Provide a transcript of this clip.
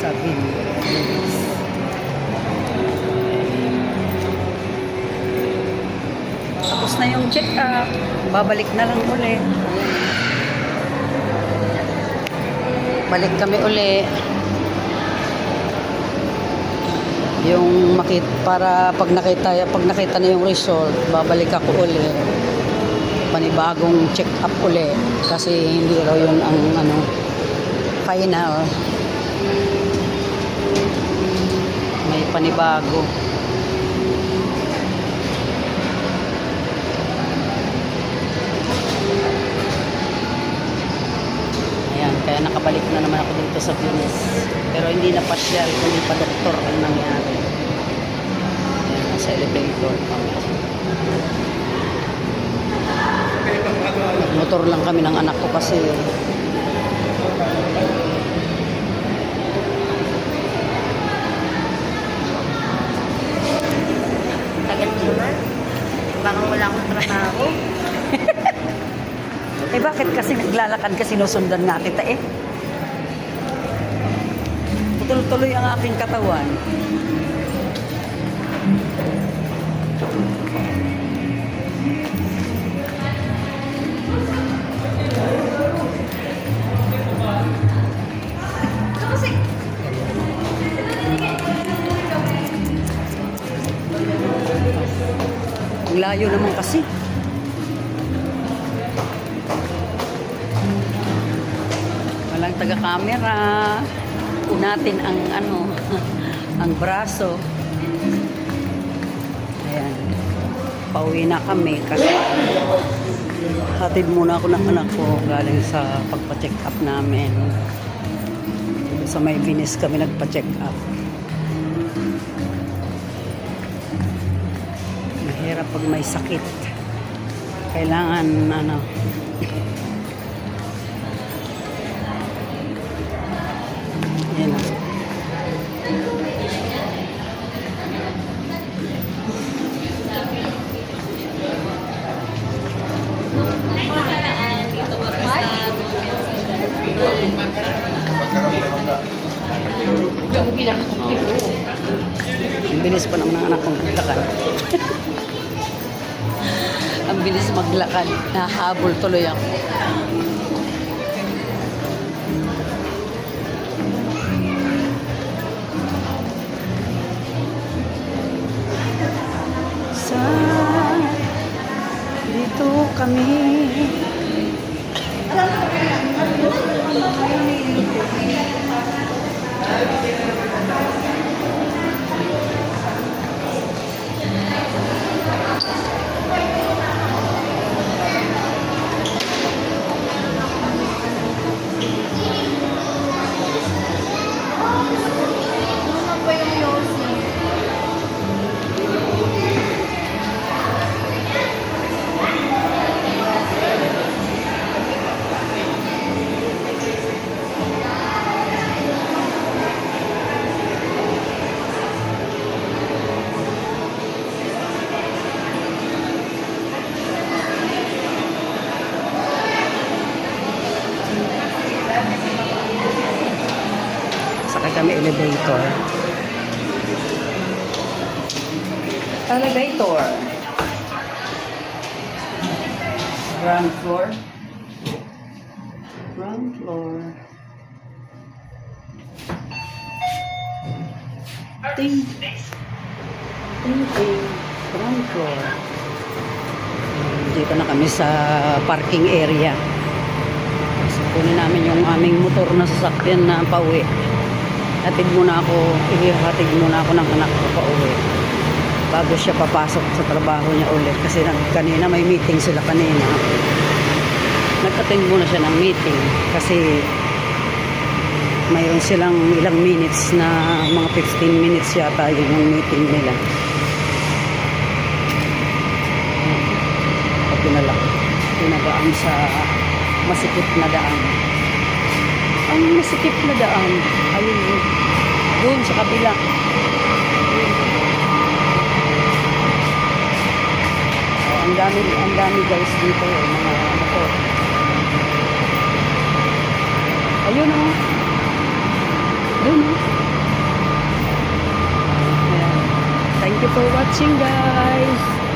sa Venice. Tapos na yung check-up. Babalik na lang uli. Balik kami uli. Yung para pag nakita na yung result, babalik ako uli. Panibagong check-up uli kasi hindi raw yun ang final. May panibago. Ayan, kaya nakabalik na naman ako dito sa Venice. Pero hindi na pasyal, kundi pa doktor ang nangyari. Ayan, nasa elevator kami. Motor lang kami ng anak ko kasi Tagal naman. Baka wala akong trabaho. eh bakit kasi naglalakad ka, sinusundan nga kita eh. Tuloy-tuloy ang aking katawan. Ang layo naman kasi. Walang taga-camera. Unatin ang ang braso. Ayan. Pauwi na kami kasi hatid muna ako ng anak ko galing sa pagpa-check up namin. Sa may Venice kami nagpa-check up. Mahirap pag may sakit. Kailangan yan. Ang bilis pa naman ng anak kong maglakad. Ang bilis maglakad. Nahabol tuloy ako. Dito kami. Sakay kami elevator. Elevator. Ground floor. Ground floor. Ting. Ting ting. Ground floor. Dito na kami sa parking area. So, kunin namin yung aming motor na sasakyan na pauwi. Ihatid muna ako ng anak ko pauwi. Bago siya papasok sa trabaho niya ulit. Kasi kanina may meeting sila kanina. Nag-attend muna siya ng meeting. Kasi mayroon silang ilang minutes na mga 15 minutes yata yung meeting nila. Pinadaan sa masikip na daan. Ang masikip na daan, ayun, doon sa kabila. Ang dami guys dito, mga motor. Ayun o. Doon o. you for watching, guys.